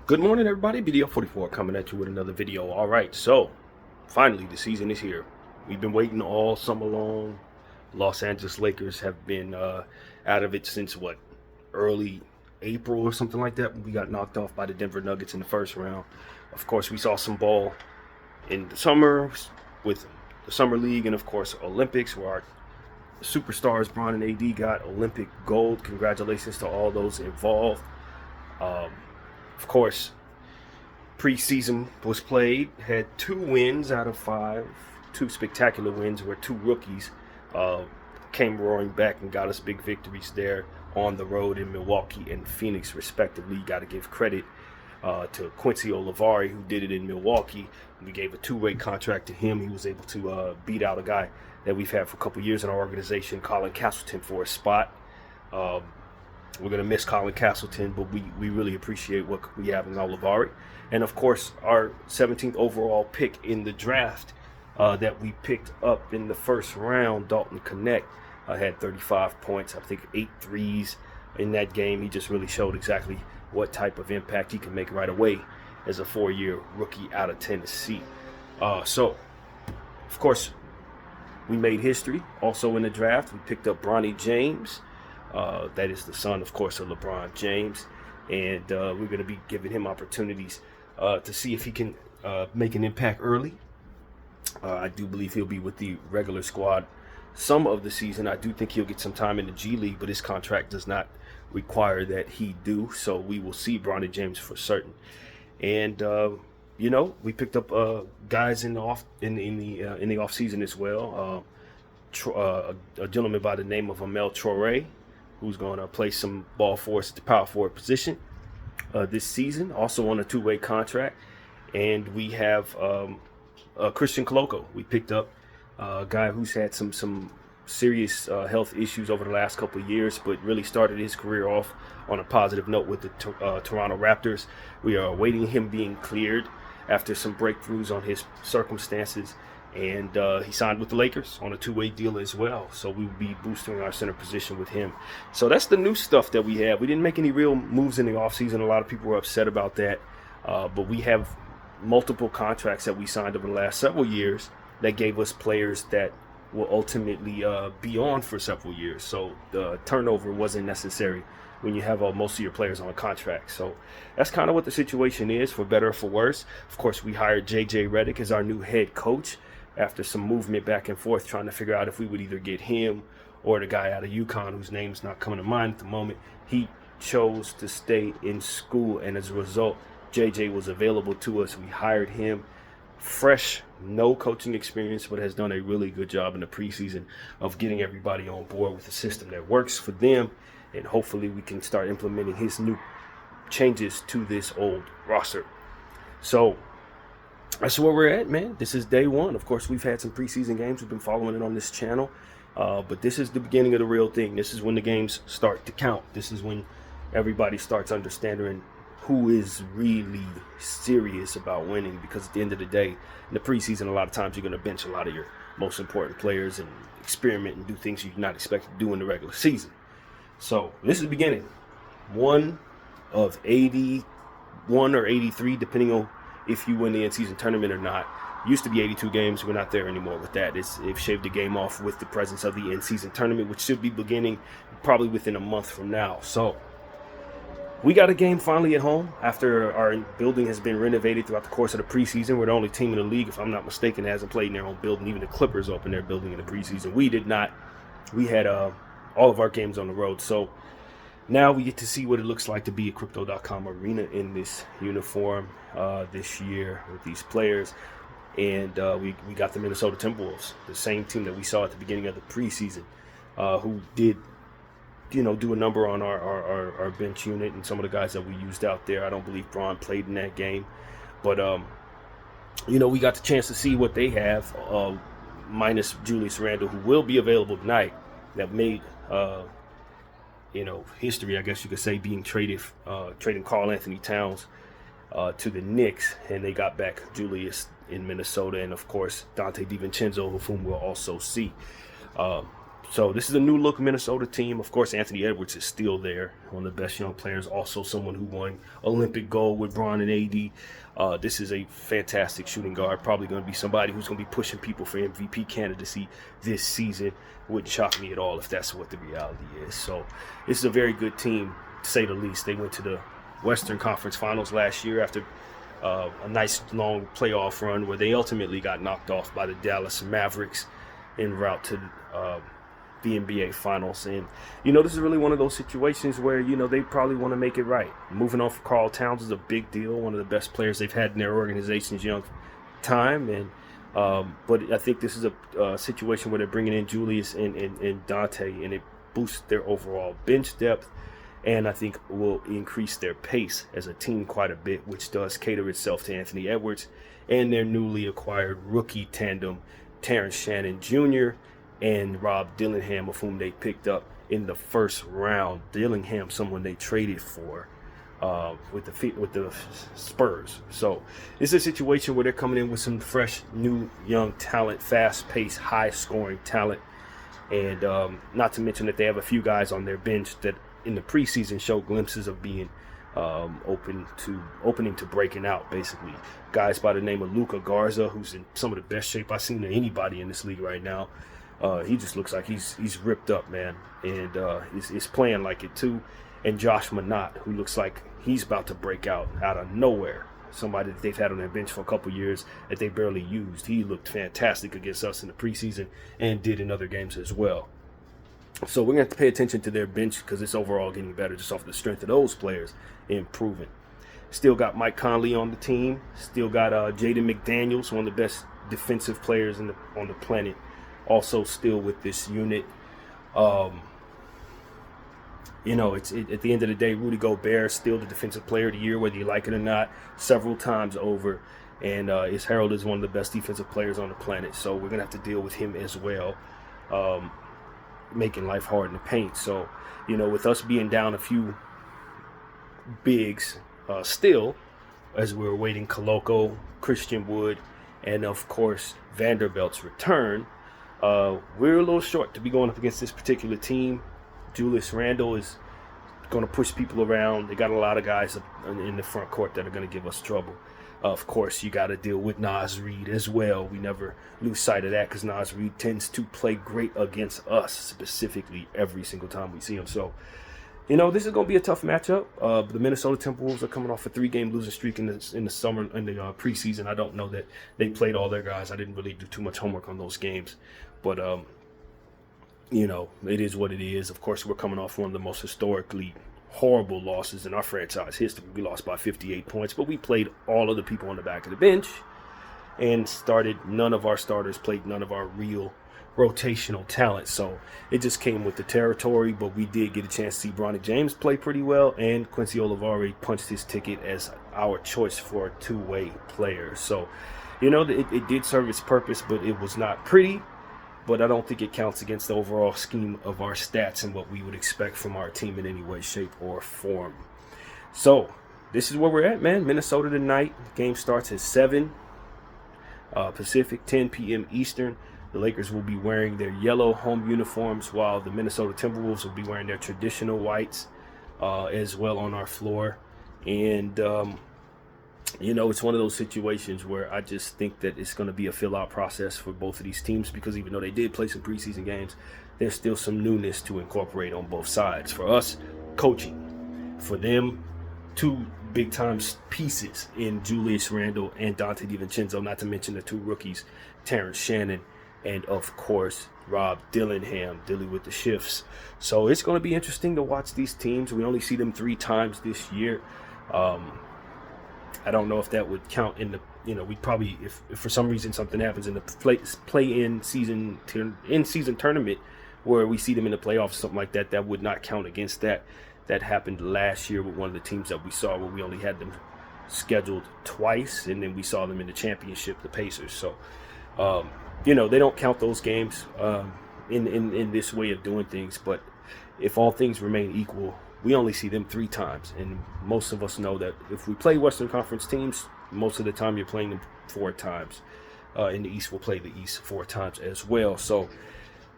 Good morning, everybody. BDL44 coming at you with another video. All right, so finally the season is here. We've been waiting all summer long. Los Angeles Lakers have been out of it since what, early April or something like that, when we got knocked off by the Denver Nuggets in the first round. Of course, we saw some ball in the summer with the Summer League and, of course, Olympics, where our superstars, Bron and AD, got Olympic gold. Congratulations to all those involved. Of course, preseason was played, had 2 wins out of 5, 2 spectacular wins where 2 rookies came roaring back and got us big victories there on the road in Milwaukee and Phoenix, respectively. Got to give credit to Quincy Olivari, who did it in Milwaukee. We gave a 2-way contract to him. He was able to beat out a guy that we've had for a couple years in our organization, Colin Castleton, for a spot. We're going to miss Colin Castleton, but we really appreciate what we have in Olivari. And, of course, our 17th overall pick in the draft that we picked up in the first round, Dalton Knecht, had 35 points, I think 8 threes in that game. He just really showed exactly what type of impact he can make right away as a 4-year rookie out of Tennessee. So, of course, we made history. Also in the draft, we picked up Bronny James. That is the son, of course, of LeBron James. And we're going to be giving him opportunities to see if he can make an impact early. I do believe he'll be with the regular squad some of the season. I do think he'll get some time in the G League, but his contract does not require that he do. So we will see Bronny James for certain. And we picked up guys in the off season as well. A gentleman by the name of Amel Traore, who's going to play some ball for us at the power forward position this season, also on a 2-way contract. And we have Christian Koloko. We picked up a guy who's had some serious health issues over the last couple of years, but really started his career off on a positive note with the Toronto Raptors. We are awaiting him being cleared after some breakthroughs on his circumstances. And he signed with the Lakers on a 2-way deal as well. So we will be boosting our center position with him. So that's the new stuff that we have. We didn't make any real moves in the offseason. A lot of people were upset about that. But we have multiple contracts that we signed over the last several years that gave us players that will ultimately be on for several years. So the turnover wasn't necessary when you have most of your players on a contract. So that's kind of what the situation is, for better or for worse. Of course, we hired J.J. Redick as our new head coach after some movement back and forth, trying to figure out if we would either get him or the guy out of UConn, whose name's not coming to mind at the moment. He chose to stay in school, and as a result, JJ was available to us. We hired him. Fresh, no coaching experience, but has done a really good job in the preseason of getting everybody on board with a system that works for them, and hopefully we can start implementing his new changes to this old roster. So that's where we're at, man. This is day 1. Of course, we've had some preseason games. We've been following it on this channel. But this is the beginning of the real thing. This is when the games start to count. This is when everybody starts understanding who is really serious about winning. Because at the end of the day, in the preseason, a lot of times you're going to bench a lot of your most important players and experiment and do things you're not expected to do in the regular season. So this is the beginning. 1 of 81 or 83, depending on if you win the in-season tournament or not. Used to be 82 games. We're not there anymore with that. They've shaved the game off with the presence of the in-season tournament, which should be beginning probably within a month from now. So we got a game finally at home after our building has been renovated throughout the course of the preseason. We're the only team in the league, if I'm not mistaken, that hasn't played in their own building. Even the Clippers opened their building in the preseason. We did not. We had all of our games on the road. So now we get to see what it looks like to be a Crypto.com arena in this uniform this year with these players. And we got the Minnesota Timberwolves, the same team that we saw at the beginning of the preseason, who did, do a number on our bench unit and some of the guys that we used out there. I don't believe Bron played in that game. But, we got the chance to see what they have, minus Julius Randle, who will be available tonight, that made history, I guess you could say, being trading Karl Anthony Towns to the Knicks, and they got back Julius in Minnesota, and of course Dante DiVincenzo, of whom we'll also see. So this is a new look Minnesota team. Of course, Anthony Edwards is still there, one of the best young players. Also, someone who won Olympic gold with Bron and AD. This is a fantastic shooting guard. Probably going to be somebody who's going to be pushing people for MVP candidacy this season. Wouldn't shock me at all if that's what the reality is. So this is a very good team, to say the least. They went to the Western Conference Finals last year after a nice long playoff run where they ultimately got knocked off by the Dallas Mavericks en route to the NBA Finals. And, this is really one of those situations where, they probably want to make it right. Moving on from Karl Towns is a big deal, one of the best players they've had in their organization's young time. And but I think this is a situation where they're bringing in Julius and Dante, and it boosts their overall bench depth, and I think will increase their pace as a team quite a bit, which does cater itself to Anthony Edwards and their newly acquired rookie tandem, Terrence Shannon Jr. and Rob Dillingham, of whom they picked up in the first round. Dillingham, someone they traded for with the Spurs. So this is a situation where they're coming in with some fresh, new, young talent, fast-paced, high-scoring talent, and not to mention that they have a few guys on their bench that in the preseason show glimpses of being opening to breaking out, basically. Guys by the name of Luka Garza, who's in some of the best shape I've seen of anybody in this league right now. He just looks like he's ripped up, man, and is playing like it too. And Josh Minott, who looks like he's about to break out of nowhere. Somebody that they've had on their bench for a couple years that they barely used. He looked fantastic against us in the preseason and did in other games as well. So we're going to have to pay attention to their bench because it's overall getting better just off the strength of those players improving. Still got Mike Conley on the team. Still got Jaden McDaniels, one of the best defensive players on the planet. Also still with this unit. It's at the end of the day, Rudy Gobert is still the defensive player of the year, whether you like it or not, several times over. And is heralded as one of the best defensive players on the planet. So we're going to have to deal with him as well, making life hard in the paint. So, with us being down a few bigs still, as we're awaiting Koloko, Christian Wood, and of course Vanderbilt's return, we're a little short to be going up against this particular team. Julius Randle is going to push people around. They got a lot of guys in the front court that are going to give us trouble. Of course, you got to deal with Naz Reid as well. We never lose sight of that because Naz Reid tends to play great against us, specifically every single time we see him. So, this is going to be a tough matchup. The Minnesota Timberwolves are coming off a 3-game losing streak in the summer, in the preseason. I don't know that they played all their guys. I didn't really do too much homework on those games. But, it is what it is. Of course, we're coming off one of the most historically horrible losses in our franchise history. We lost by 58 points, but we played all of the people on the back of the bench and none of our starters played none of our real rotational talent. So it just came with the territory, but we did get a chance to see Bronny James play pretty well, and Quincy Olivari punched his ticket as our choice for a two-way player. So, it did serve its purpose, but it was not pretty. But I don't think it counts against the overall scheme of our stats and what we would expect from our team in any way, shape, or form. So, this is where we're at, man. Minnesota tonight. The game starts at 7 Pacific, 10 p.m. Eastern. The Lakers will be wearing their yellow home uniforms, while the Minnesota Timberwolves will be wearing their traditional whites as well on our floor. And, it's one of those situations where I just think that it's going to be a fill-out process for both of these teams because even though they did play some preseason games, there's still some newness to incorporate on both sides. For us, coaching. For them, two big-time pieces in Julius Randle and Dante DiVincenzo, not to mention the two rookies, Terrence Shannon and, of course, Rob Dillingham, dealing with the shifts. So it's going to be interesting to watch these teams. We only see them 3 times this year. I don't know if that would count in the, we'd probably, if for some reason something happens in the play-in season tournament where we see them in the playoffs or something like that, that would not count against that. That happened last year with one of the teams that we saw where we only had them scheduled twice, and then we saw them in the championship, the Pacers. So, they don't count those games in this way of doing things. But if all things remain equal, we only see them 3 times. And most of us know that if we play Western Conference teams, most of the time you're playing them 4 times. In the East, we'll play the East 4 times as well. So,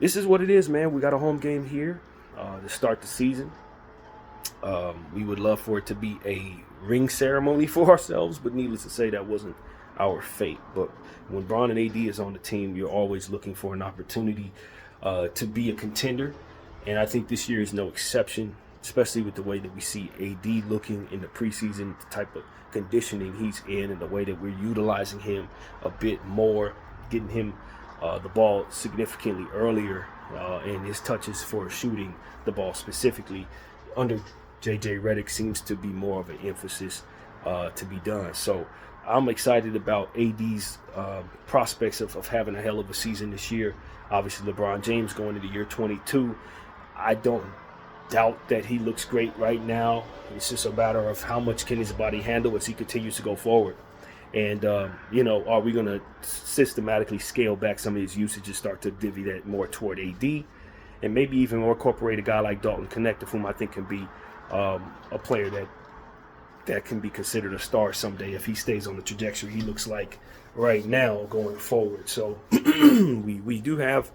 this is what it is, man. We got a home game here to start the season. We would love for it to be a ring ceremony for ourselves, but needless to say, that wasn't our fate. But when Bron and AD is on the team, you're always looking for an opportunity to be a contender, and I think this year is no exception, especially with the way that we see AD looking in the preseason, the type of conditioning he's in, and the way that we're utilizing him a bit more, getting him the ball significantly earlier, and his touches for shooting the ball specifically under JJ Redick seems to be more of an emphasis to be done. So I'm excited about AD's prospects of having a hell of a season this year. Obviously, LeBron James going into year 22. I don't doubt that he looks great right now. It's just a matter of how much can his body handle as he continues to go forward. And, are we going to systematically scale back some of his usage and start to divvy that more toward AD? And maybe even more incorporate a guy like Dalton Knecht, of whom I think can be a player that can be considered a star someday if he stays on the trajectory he looks like right now going forward. So we do have,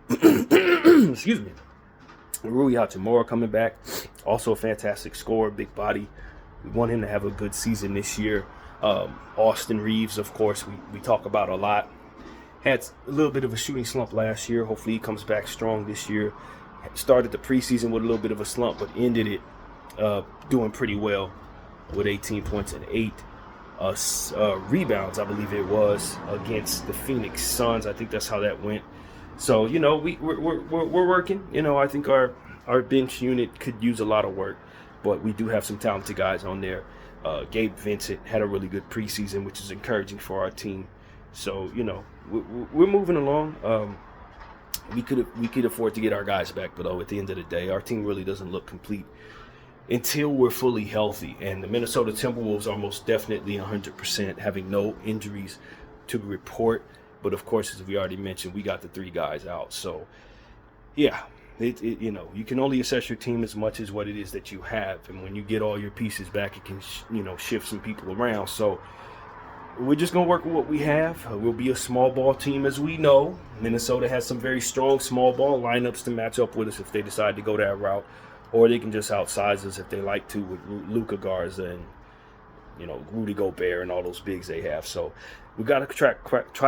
excuse me, Rui Hachimura coming back. Also a fantastic scorer, big body. We want him to have a good season this year. Austin Reeves, of course, we talk about a lot. Had a little bit of a shooting slump last year. Hopefully he comes back strong this year. Started the preseason with a little bit of a slump, but ended it doing pretty well with 18 points and 8 rebounds, I believe it was, against the Phoenix Suns. I think that's how that went. So, we're working. I think our bench unit could use a lot of work, but we do have some talented guys on there. Gabe Vincent had a really good preseason, which is encouraging for our team. So, we're moving along. We could afford to get our guys back, but at the end of the day, our team really doesn't look complete until we're fully healthy. And the Minnesota Timberwolves are most definitely 100%, having no injuries to report. But of course, as we already mentioned, we got the 3 guys out. So, yeah, you can only assess your team as much as what it is that you have. And when you get all your pieces back, it can, shift some people around. So we're just going to work with what we have. We'll be a small ball team, as we know. Minnesota has some very strong small ball lineups to match up with us if they decide to go that route. Or they can just outsize us if they like to with Luka Garza and, Rudy Gobert and all those bigs they have. So we got to try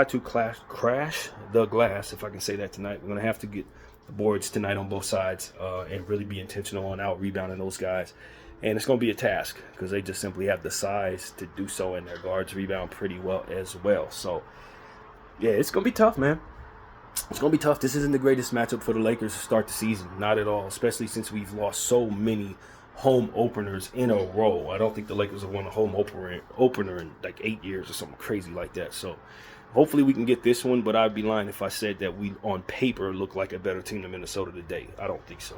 to crash the glass, if I can say that tonight. We're going to have to get the boards tonight on both sides and really be intentional on out-rebounding those guys. And it's going to be a task because they just simply have the size to do so, and their guards rebound pretty well as well. So, yeah, it's going to be tough, man. It's going to be tough. This isn't the greatest matchup for the Lakers to start the season. Not at all, especially since we've lost so many home openers in a row. I don't think the Lakers have won a home opener in like 8 years or something crazy like that. So hopefully we can get this one, but I'd be lying if I said that we, on paper, look like a better team than Minnesota today. I don't think so.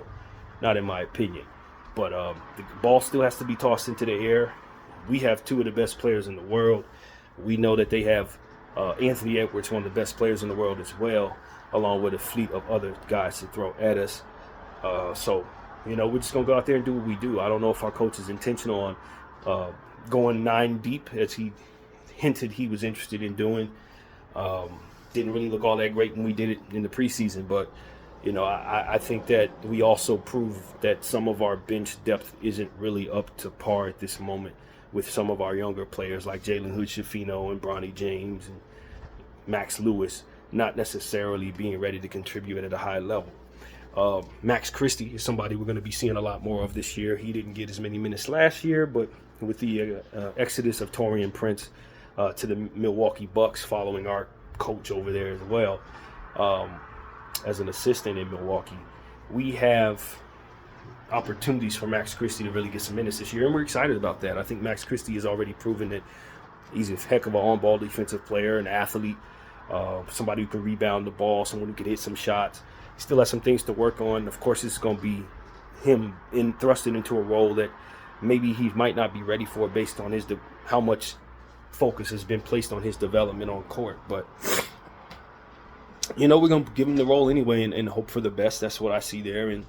Not in my opinion. But the ball still has to be tossed into the air. We have 2 of the best players in the world. We know that they have Anthony Edwards, one of the best players in the world as well, along with a fleet of other guys to throw at us. So, we're just going to go out there and do what we do. I don't know if our coach is intentional on going 9 deep, as he hinted he was interested in doing. Didn't really look all that great when we did it in the preseason, but I think that we also proved that some of our bench depth isn't really up to par at this moment with some of our younger players like Jalen Hood-Schifino and Bronny James and Max Lewis not necessarily being ready to contribute at a high level. Max Christie is somebody we're going to be seeing a lot more of this year. He didn't get as many minutes last year, but with the exodus of Taurean Prince to the Milwaukee Bucks following our coach over there as well, as an assistant in Milwaukee, we have opportunities for Max Christie to really get some minutes this year, and we're excited about that. I think Max Christie has already proven that he's a heck of an on-ball defensive player, an athlete, somebody who can rebound the ball, someone who can hit some shots. He still has some things to work on. Of course, it's going to be him thrusted into a role that maybe he might not be ready for based on how much focus has been placed on his development on court. But we're going to give him the role anyway and hope for the best. That's what I see there. And,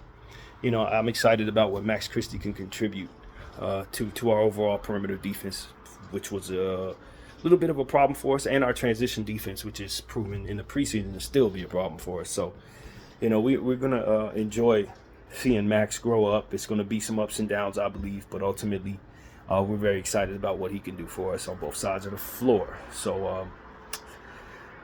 I'm excited about what Max Christie can contribute to our overall perimeter defense, which was a little bit of a problem for us, and our transition defense, which is proven in the preseason to still be a problem for us. So, we're going to enjoy seeing Max grow up. It's going to be some ups and downs, I believe, but ultimately we're very excited about what he can do for us on both sides of the floor. So,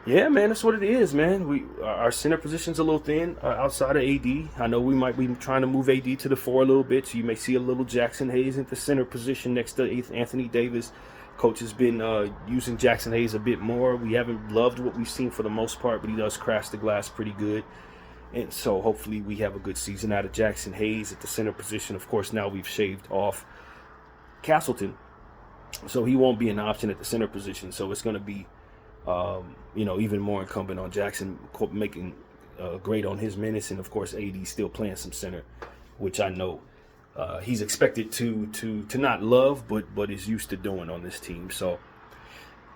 yeah, man, that's what it is, man. Our center position's a little thin outside of AD. I know we might be trying to move AD to the 4 a little bit, so you may see a little Jackson Hayes at the center position next to Anthony Davis. Coach has been using Jackson Hayes a bit more. We haven't loved what we've seen for the most part, but he does crash the glass pretty good. And so hopefully we have a good season out of Jackson Hayes at the center position. Of course, now we've shaved off Castleton, so he won't be an option at the center position. So it's going to be, even more incumbent on Jackson making great on his minutes. And, of course, AD still playing some center, which I know he's expected to not love, but is used to doing on this team. So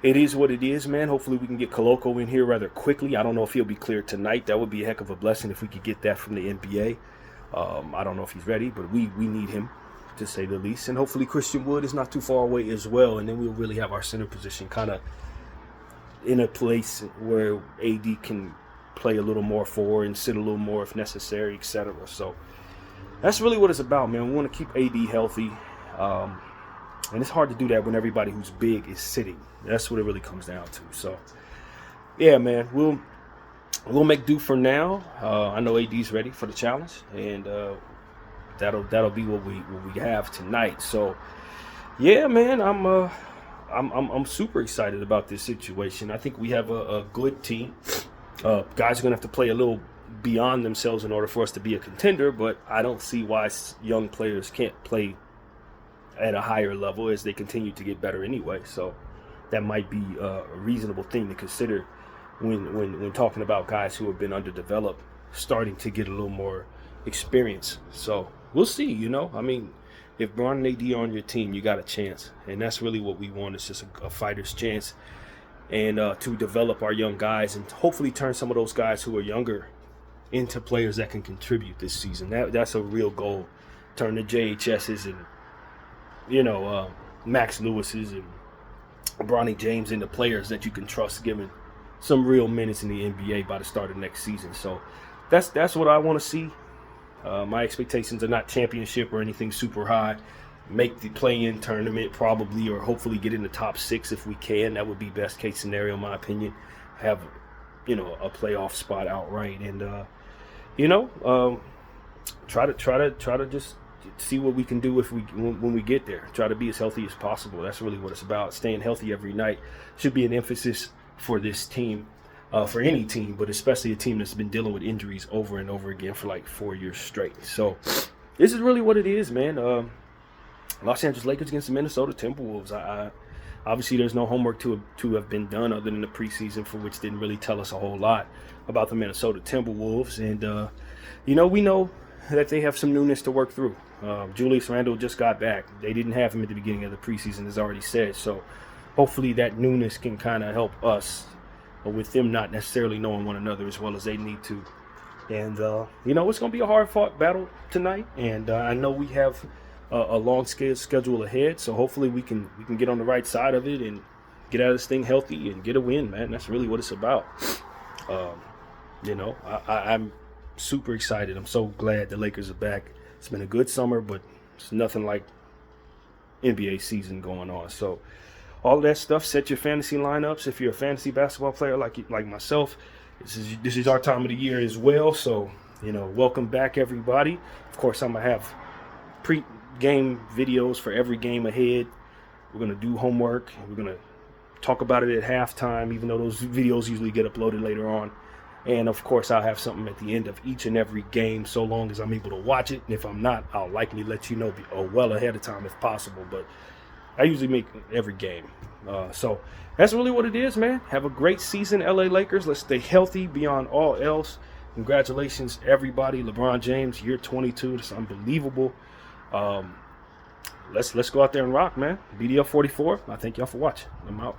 it is what it is, man. Hopefully we can get Koloko in here rather quickly. I don't know if he'll be cleared tonight. That would be a heck of a blessing if we could get that from the NBA. I don't know if he's ready, but we need him, to say the least. And hopefully Christian Wood is not too far away as well. And then we'll really have our center position kind of in a place where AD can play a little more forward and sit a little more if necessary, etc. So that's really what it's about, man. We want to keep AD healthy. And it's hard to do that when everybody who's big is sitting. That's what it really comes down to. So, yeah, man, we'll make do for now. I know AD's ready for the challenge, and that'll be what we have tonight. So, yeah, man, I'm super excited about this situation. I think we have a good team. Guys are gonna have to play a little beyond themselves in order for us to be a contender, but I don't see why young players can't play at a higher level as they continue to get better anyway. So that might be a reasonable thing to consider when talking about guys who have been underdeveloped starting to get a little more experience. So we'll see. I mean, if Bron and AD are on your team, you got a chance, and that's really what we want. It's just a fighter's chance, and to develop our young guys and hopefully turn some of those guys who are younger into players that can contribute this season. That's a real goal. Turn the JHSs and Max Lewis's and Bronny James into players that you can trust, given some real minutes in the NBA by the start of next season. So that's what I want to see. My expectations are not championship or anything super high. Make the play-in tournament probably, or hopefully get in the top 6 if we can. That would be best case scenario in my opinion. Have a playoff spot outright, and try to just see what we can do when we get there. Try to be as healthy as possible. That's really what it's about. Staying healthy every night should be an emphasis for this team, for any team, but especially a team that's been dealing with injuries over and over again for like 4 years straight. So this is really what it is, man. Los Angeles Lakers against the Minnesota Timberwolves. Obviously there's no homework to have been done other than the preseason, for which didn't really tell us a whole lot about the Minnesota Timberwolves. And we know that they have some newness to work through. Julius Randle just got back. They didn't have him at the beginning of the preseason, as already said. So hopefully that newness can kind of help us with them not necessarily knowing one another as well as they need to. And, it's going to be a hard-fought battle tonight. And I know we have a long schedule ahead. So hopefully we can get on the right side of it and get out of this thing healthy and get a win, man. That's really what it's about. I'm super excited. I'm so glad the Lakers are back. It's been a good summer, but it's nothing like NBA season going on. So all of that stuff, set your fantasy lineups. If you're a fantasy basketball player like myself, this is our time of the year as well. So, welcome back, everybody. Of course, I'm going to have pre-game videos for every game ahead. We're going to do homework. We're going to talk about it at halftime, even though those videos usually get uploaded later on. And, of course, I'll have something at the end of each and every game, so long as I'm able to watch it. And if I'm not, I'll likely let you know well ahead of time if possible. But I usually make every game. So that's really what it is, man. Have a great season, LA Lakers. Let's stay healthy beyond all else. Congratulations, everybody. LeBron James, year 22. That's unbelievable. Let's go out there and rock, man. BDL 44. I thank y'all for watching. I'm out.